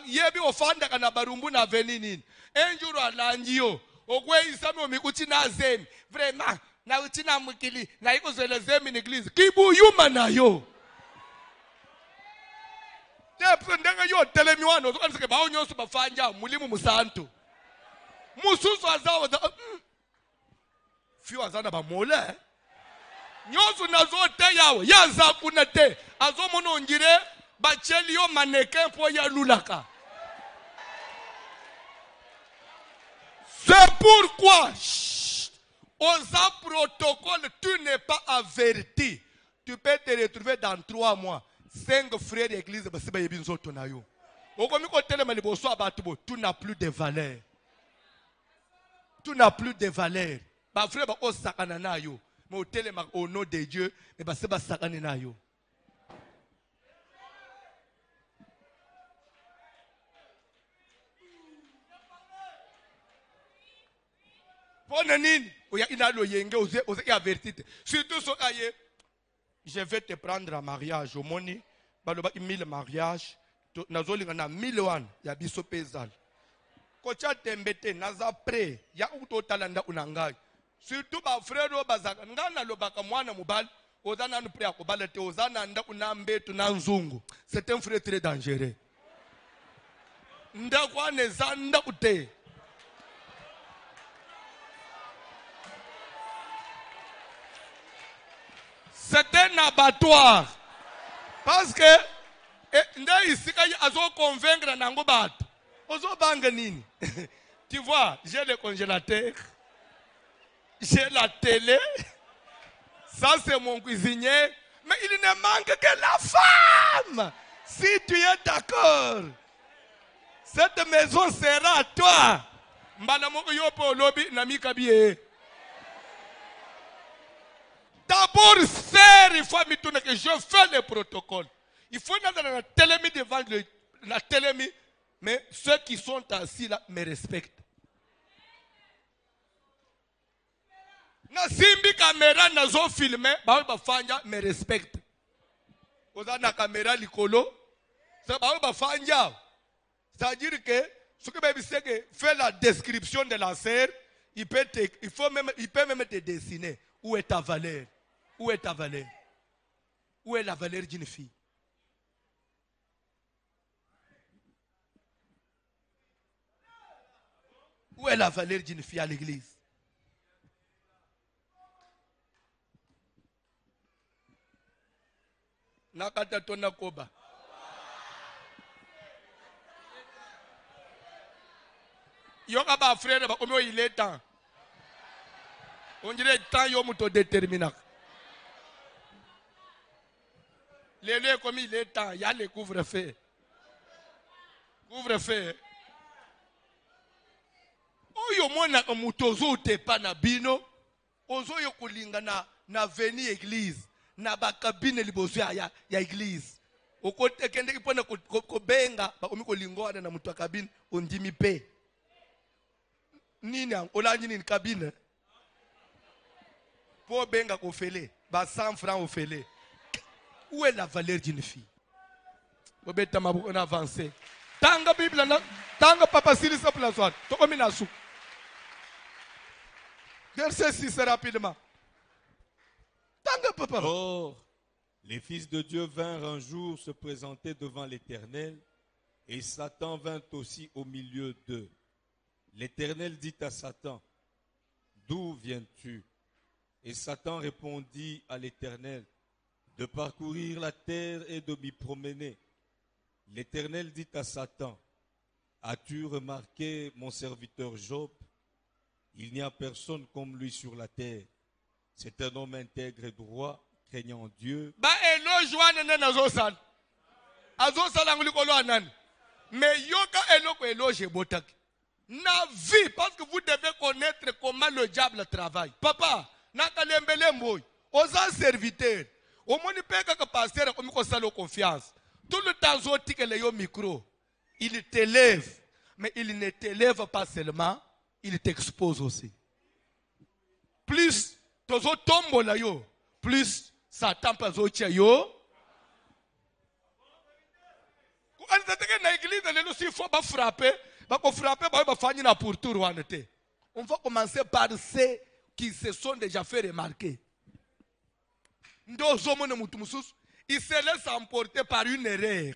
yebi ofanda kana barumbu na venini. Un jour alangi yo okwe isami omikuti na zemi. Vraiment na utina mukili na iko zele zemi in église. Kibu yuma na yo. te ndenge yo telemiwana ozokanisa ke bao nyonso bafanja mulimu musantu mususu azawa fiwa azana bamole nyonso nazo te yawe yaza kuna te azomona ongire bacheli yo maneke mpo ya lulaka. C'est pourquoi aux protocoles tu n'es pas averti. Tu peux te retrouver dans 3 mois 5 frères d'église basi ba yebinzo tona yo okomi ko telema liboso abatu bo tu n'as plus de valeur. Tu n'as plus de valeur. Ba frère ba o sakana na yo mais au telema au nom de Dieu mais basi ba sakana na yo. Surtout ce que je vais te prendre en mariage au moni baloba 1000 mariages nazolinga na 1001 ya biso pezal kocha tembete naza pre ya utotalanda unangai surtout ba frère bazaka ngana lobaka mwana mubali ozana nu pre akobala te ozana nda unambetu na nzungu c'est un frère très dangereux nda kwa nezanda ute. C'est un abattoir. Parce que convaincre nango bat. Ozo banganini. Tu vois, j'ai le congélateur. J'ai la télé. Ça c'est mon cuisinier. Mais il ne manque que la femme. Si tu es d'accord. Cette maison sera à toi. Mbanamoko yopo lobby namikabiye. D'abord, il faut que je fais le protocole. Il faut que la télémie devant la télémie, mais ceux qui sont assis là me respectent. Na simbi caméra nazo filmer, ba fanja me respecte. Oza na caméra likolo, ça ba fanja. C'est-à-dire que ce que baby c'est que fait la description de la sœur, il peut même te dessiner où est ta valeur. Où est ta valeur? Où est la valeur d'une fille? Où est la valeur d'une fille à l'église? Nakata tona koba. Yoka ba frère ba omo il est temps. On dirait temps yo muto déterminant. L'élu comme il est temps, il y a le couvre-feu. Couvre-feu. Oyo mwana mutozo te pa na bino. Ozo yo kulinga na veni église. Na ba cabine libozo ya église. Okote kende kipona ko benga ba omi ko lingwana na mutu cabine ondimi pe. Nini olanyi ni cabine. Po benga ko fele, ba 100 francs au fele. Où est la valeur d'une fille? On a avancé. Tanga Bible, tanga papa Sili la soirée. Tokominasu. Verset 6 rapidement. Tanga papa. Or, les fils de Dieu vinrent un jour se présenter devant l'Éternel, et Satan vint aussi au milieu d'eux. L'Éternel dit à Satan, d'où viens-tu? Et Satan répondit à l'Éternel, de parcourir la terre et de m'y promener. L'Éternel dit à Satan, as-tu remarqué mon serviteur Job? Il n'y a personne comme lui sur la terre. C'est un homme intègre et droit, craignant Dieu. Mais yoka eloko eloge botak. Na vie, parce que vous devez connaître comment le diable travaille. Papa, nakalembele mboy, oza serviteur. Au moins, il peut que pasteur comme ça le confiance. Tout le temps, il que le micro, il t'élève, mais il ne t'élève pas seulement, il t'expose aussi. Plus tozo tombo la yo, plus Satan pas zotia yo. Quand on est dans l'église, il faut pas frapper, pour tout. On va commencer par ceux qui se sont déjà fait remarquer. Il se laisse emporter par une erreur.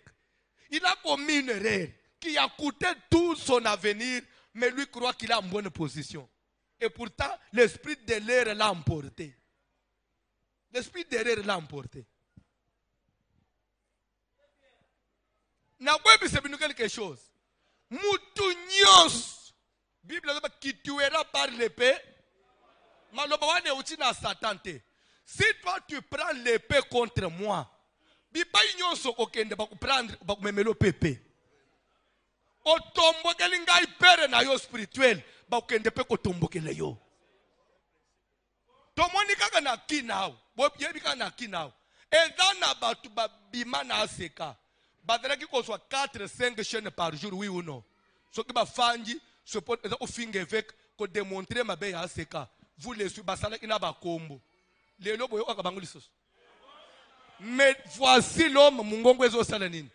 Il a commis une erreur qui a coûté tout son avenir, mais lui croit qu'il est en bonne position. Et pourtant, l'esprit de l'erreur l'a emporté. L'esprit d'erreur l'a emporté. N'a pas quelque chose. Moutunios. Bible qui tuera par l'épée. Malobawane outi na Satan te. Si toi tu prends l'épée contre moi, bipa nyonso kokende ba prendre ba memelo pepe. Otombo kelinga ipere na yo spirituel, ba kokende pe kotombo kele yo. Tomoni kaka na kinao, bo yebi kaka na kinao. Ezana batu ba bima na aseka. Badra ki kozwa 4-5 chaînes par jour, oui ou non? Ce qui va faire, ce pot au fin avec ko démontrer ma be aseka. Vous les suivez, basala ina ba kombo. Les lobo yo akabangu sos. Mais voici l'homme mungongo ezo salanine.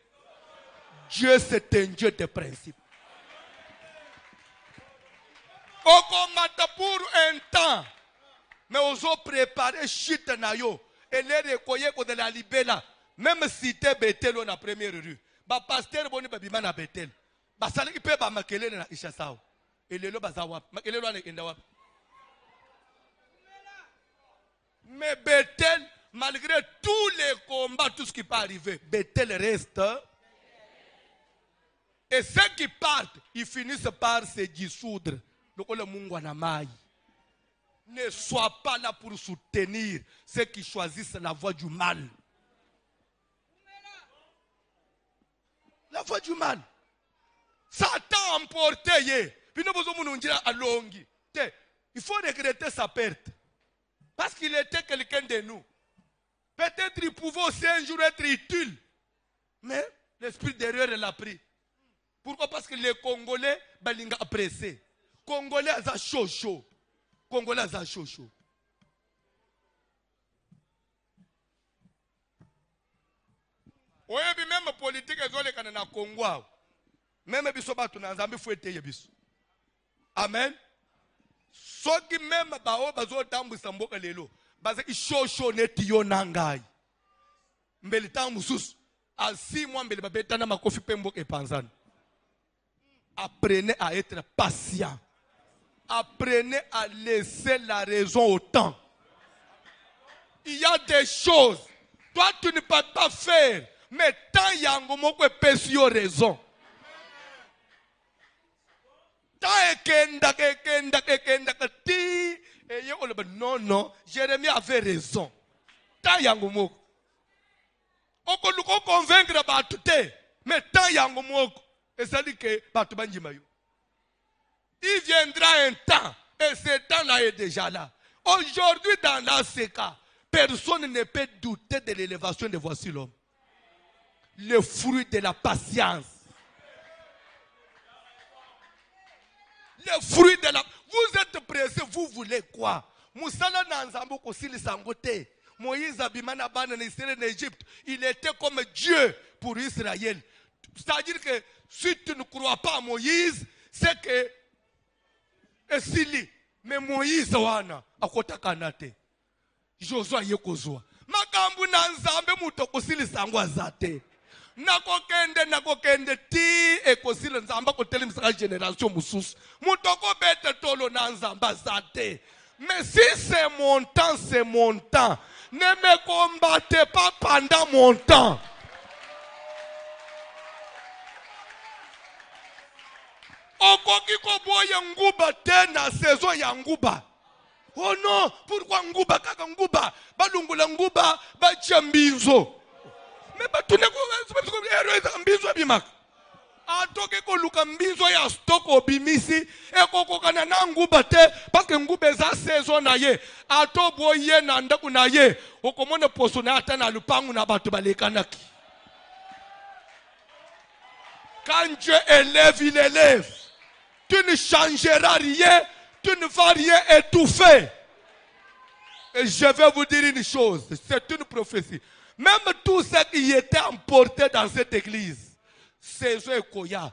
Dieu c'est un Dieu de principe. Okomata pour un temps. Mais ozo préparer shit na yo. Et les rekoye ko de la libela. Même si tu es Bethel dans la première rue, ba pasteur boni ba bima na Bethel. Ba sala ki pe ba makelele na Ishasao. Et les lo bazawa. Makelele wana enda wapi? Mais Bethel, malgré tous les combats, tout ce qui peut arriver, Bethel reste. Et ceux qui partent, ils finissent par se dissoudre. Ne sois pas là pour soutenir ceux qui choisissent la voie du mal. La voie du mal. Satan a emporté. Il faut regretter sa perte. Parce qu'il était quelqu'un de nous. Peut-être il pouvait aussi un jour être utile. Mais l'esprit d'erreur l'a pris. Pourquoi? Parce que les Congolais, balinga pressé. Congolais a chaud. Congolais a chaud. Oui, même politique, ils ont les canana Congo. Même biso batu na nzambe fouete yebiso. Amen. Ceux qui même bao bazo tambusa mboka lelo. Baza ishosho neti yo nangai. Mbeli tamu sus. A 6 mois mbeli babetana makofi pembo ke panzana. Apprenez à être patient. Apprenez à laisser la raison au temps. Il y a des choses. Toi tu ne peux pas faire. Mais tant yango moko pesio raison. Non, Jérémie avait raison. Tant yango on convaincre batute, mais tant yango moko, et ça dit que batu banjimayo. Il viendra un temps, et ce temps-là est déjà là. Aujourd'hui, dans l'ACK, personne ne peut douter de l'élévation de voici l'homme. Le fruit de la patience. Le fruit de la... Vous êtes pressés, vous voulez quoi? Moussala Nanzambo Kosili Sangote. Moïse Abimana Ban en Israël en Égypte. Il était comme Dieu pour Israël. C'est-à-dire que si tu ne crois pas à Moïse, c'est que... Esili. Mais Moïse wana akota kanate. Joshua yekozwa. Makambu Nanzambe mutokosili sangwa zate. Nakokende ti ekosile nzamba kotele misaka génération mususu mutoko bete tolo na nzamba zate. Mais si c'est mon temps, ne me combattez pas pendant mon temps. Okoki koboye nguba tena saison ya nguba. Oh non, pourquoi nguba kaka nguba? Balungula nguba ba chambinzo. Mais tu n'es pas mbizo bimak. Atoke ko luka mbizo ya stock obimisi e koko kana na nguba te parce que nguba za saison na ye ato boye na ndaku na ye okomona poso na ata na lupangu na batu balekanaki. Quand Dieu élève, il élève. Tu ne changeras rien, tu ne vas rien étouffer. Et je vais vous dire une chose, c'est une prophétie. Même tous ceux qui étaient emportés dans cette église, c'est eux qui ont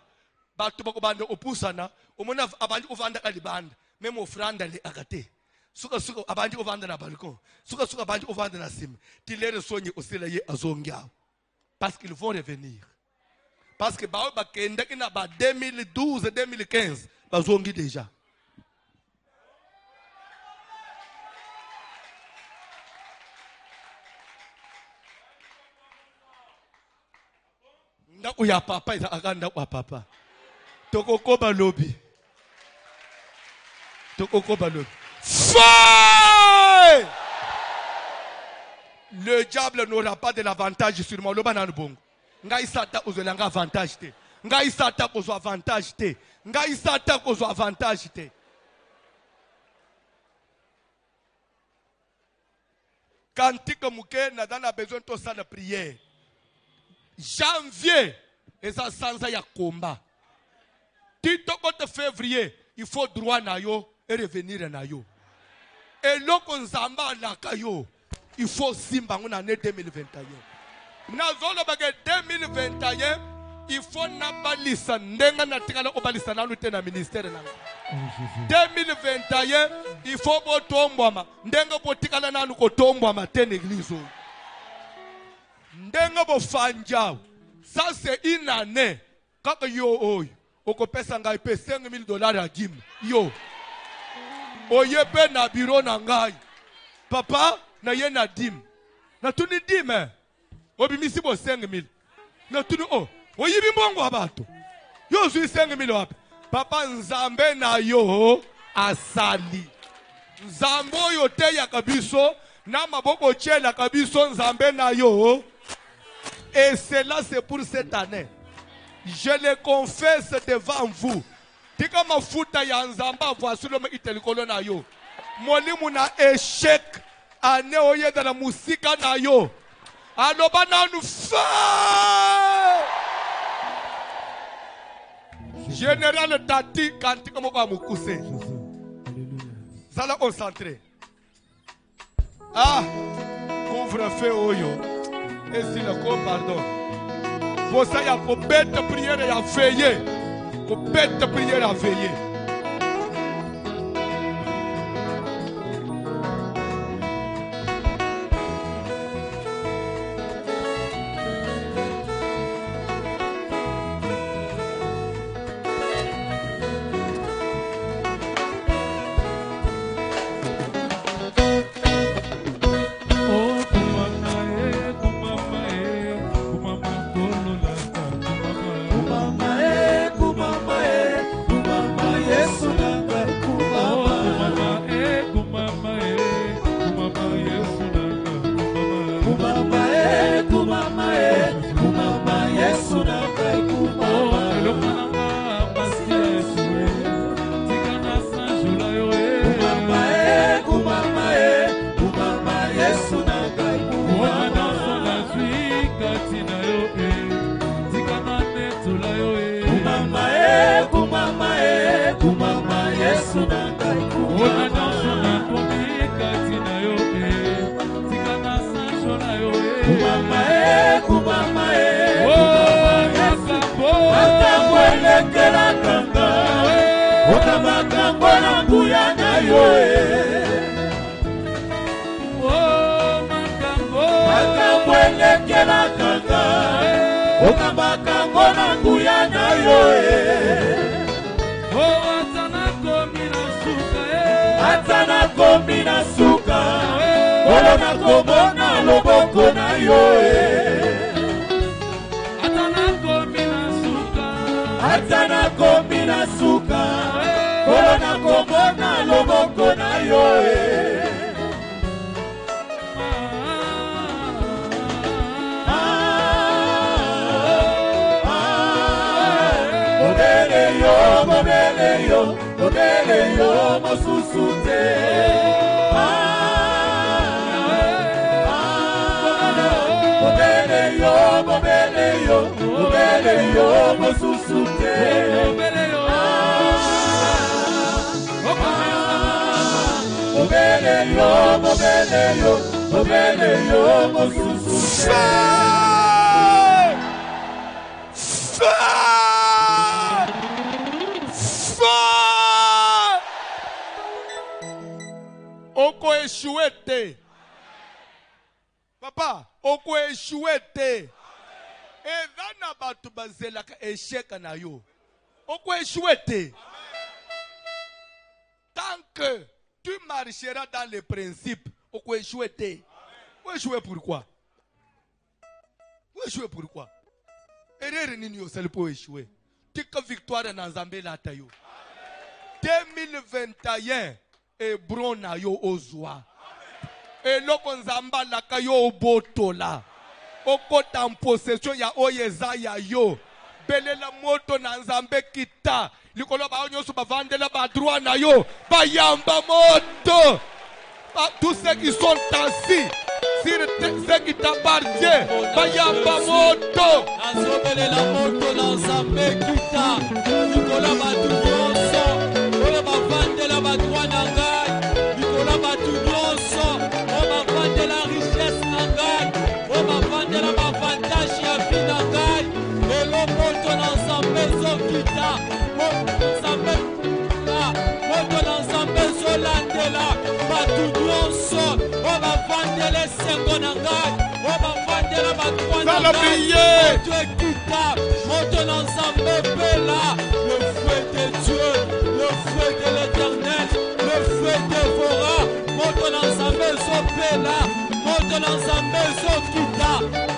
batu bakobanda opusana, omona abandi ovanda kalibanda, même offrande les agate. Suka abandi ovanda na balcon, suka abandi ovanda na sim. Tu les reçois aussi là azongia, parce qu'ils vont revenir. Parce que bah bakende qui na ba 2012 2015 bazongi déjà. Ndako ya papa eza akanda kwa papa. Tokoko balobi. Tokoko balobi. Fire! Le diable n'aura pas de l'avantage sur moi. Le banan bongo. Ngai sata ozolanga avantage te. Ngai sata kozo avantage te. Ngai sata kozo avantage te. Kantika muke na dana besoin to ça de prière. Janvier, et ça sans ya combat. Titoko de février, il faut droit na yo et revenir na yo. Et loko nzamba na kayo, il faut simba en année 2021. Nazolo bagay 2021, il faut nabalisa ndenga na tikala obalisa na lute na ministère na. 2021, il faut botombwama ndenga botikala na ko tombwama ten église. Ndenga bofanja. Ça c'est une année. Quand yo oy, oko pesa ngai pe $5,000 à Jim. Yo. Oyepe na bureau na ngai. Papa na ye na dim. Na tuni dim eh. Obimisi bo 5,000. Na tuni oh. Oyibi mbongo abato. Yo zui 5,000 wapi. Papa nzambe na yo asali. Nzambo yo te ya kabiso. Na maboko chela kabiso nzambe na yo. Et cela c'est pour cette année. Je le confesse devant vous. Tika mafuta ya nzamba voici le itelikolo na yo. Molimu na échec ane oye da la musika na yo. Aloba na nu fa. Général Tati kantika moko mukuse. Zala concentré. Ah, couvre-feu oyo. Et si le corps pardon. Pour ça, il y a pour bête prière et à veiller. Pour bête prière et à veiller. Oko échoué. Papa, oko échoué. ezana batu bazelaka échec na yo oko échoué. Tant que tu marcheras dans les principes oko échoué. Ou échoué pourquoi? Ou échoué pourquoi? Erreur nini yo sali po échoué. Tika victoire na Nzambe la tayo. 2021 et brona yo ozwa. Et loko Nzamba la kayo obotola. Okota en possession ya oyeza ya yo. Belela moto na Nzambe kita. Likolo ba onyo so bavandela ba droit na yo. Bayamba moto. Tous ceux qui sont assis sur ce qui t'appartient. Bayamba moto. Azobelela moto na Nzambe kita. Likolo ba nyonso. Oyo bavandela ba droit na ngai. Likolo ba nyonso. Oyo bavandela richesse na ngai. Oyo bavandela ba avantage ya vie na ngai. Lelo moto na Nzambe zokita. Moto na Nzambe zolandela. Batu nyonso. Oyo bavandela esengo na ngai. Oyo bavandela ba droit na ngai. Moto ekita. Moto na Nzambe pela. Le feu de Dieu. Le feu de l'Éternel. Le feu dévora. Moto na Nzambe zopela. Moto na Nzambe zokita.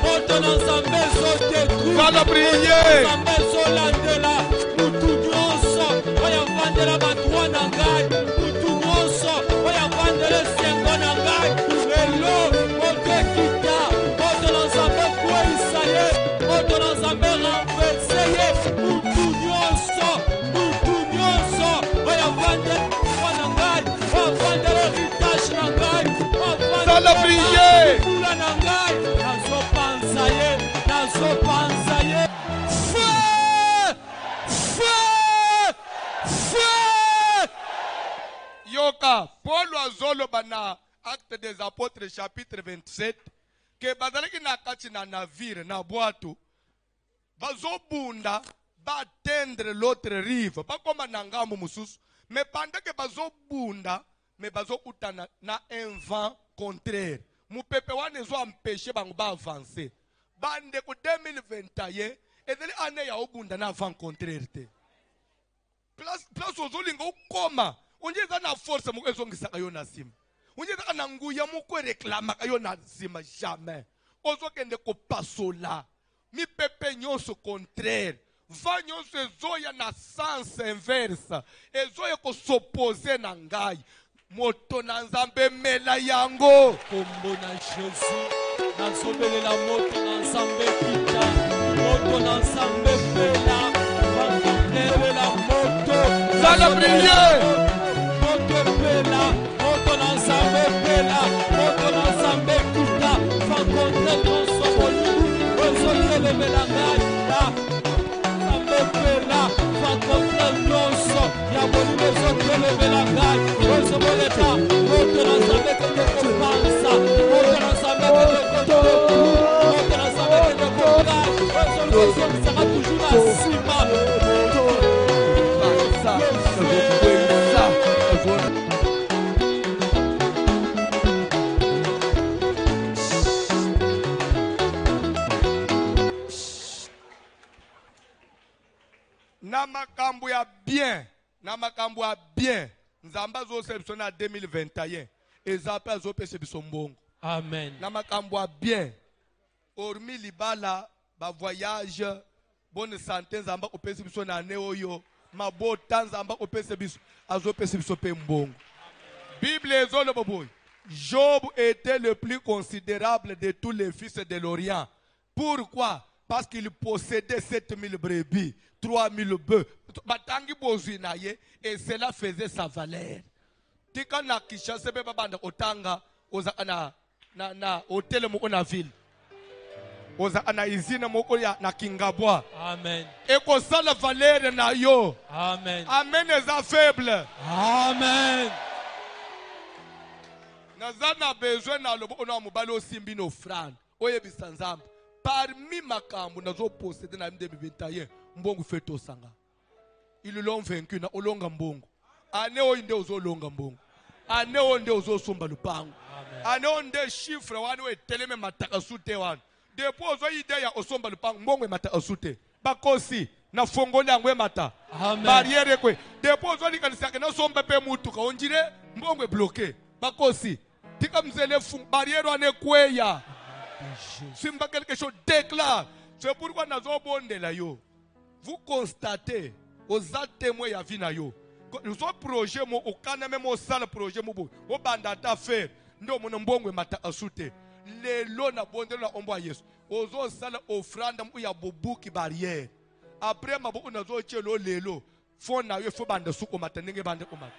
Moto na Nzambe zodétruire. Va la prier. Nzambe zolandela. Mutu nyonso. Oyo avandela ba droit na ngai. Mutu nyonso. Oyo avandela esengo na ngai. Lelo moto ekita. Moto na Nzambe kweyisa ye. Moto na Nzambe renverse ye. Mutu nyonso. Mutu nyonso. Oyo avandela droit na ngai. Oyo avandela héritage na ngai. Va la prier. Kula na ngai. Nazopanza ye. Nazopanza ye. Feu! Feu! Feu! Yoka, Paul azolo bana Acte des Apôtres chapitre 27 que bazalaki na kati na navire na bwato bazobunda batendre l'autre rive bakoma na ngambo mususu mais pendant que bazobunda mais bazokutana na un vent contraire mupepe wane zo empêcher bango ba avancer bande ko 2021 ezali année ya obunda na vent contraire te place ozolinga ukoma unje na force moko ezongisaka yo na sima unje na nguya moko reklamaka yo na sima jamais ozokende ko pasola mi pepe nyonso contraire va nyonso ezoya na sens inverse ezoya ko s'opposer na ngai moto na Nzambe mela yango Kombo na Jésus nazobelela moto na Nzambe kita moto na Nzambe pela vangonelela moto za la prier moto pela moto na Nzambe pela moto na Nzambe kita vangonele nyonso bolingo ozokelemela ngai Nzambe pela vangonele nyonso ya bolingo ozokelemela ngai ozoboleta moto na Nzambe kende kopanza moto na Nzambe kende koteku moto na Nzambe kende kokai ozozongisaka toujours na nsima na makambo ya bien na makambo ya bien Nzamba zo selectionner na 2021 ezape azopesa biso mbongo amen na makambo ya bien hormis libala ba voyage bonne santé Nzamba opesa biso na ne oyo mabota Nzamba opesa biso azopesa biso pe mbongo Bible ezolo boboy Job était le plus considérable de tous les fils de l'Orient. Pourquoi? Parce qu'il possédait 7000 brebis, 3000 bœufs. Et cela faisait sa valeur. Tika na kisha sebe babanda otanga oza na hotel moko na ville. Oza ana izine moko ya na Kingabwa. amen Et ko sala valeur na yo. amen Amen eza faible. amen Nazana besoin na lobo ona mobali osimbi no frane. Oyebisa Nzambe. Parmi makambo nazo posséder na 2021 mbongo feto sanga. Ils l'ont vaincu na olonga mbongo. Ane oinde ozolonga mbongo. Ane onde ozosomba lupango. Ane onde chiffre wane weteleme mataka sute wane. Depuis ozo idea osomba lupango mbongwe mata asute. Bakosi na fongoli angwe mata. Amen. Barrière kwe. Depuis ozo likanisa ke na somba pe mutu ka onjire mbongwe bloqué. Bakosi tika mzele fung barrière ane kweya. Simba quelque chose déclare. C'est pourquoi nazo bondela yo. Vous constatez aux témoins ya vie na yo. Nous avons projet mo okana même au sale projet mo bo. O bandata faire. Ndo mo mbongwe mata asute. Lelo na bondela na ombo Yesu. Ozo sala offrande mu ya bobuki barrière. Après mabo unazo chelo lelo. Fona yo fo banda suko mata ndenge bande komata.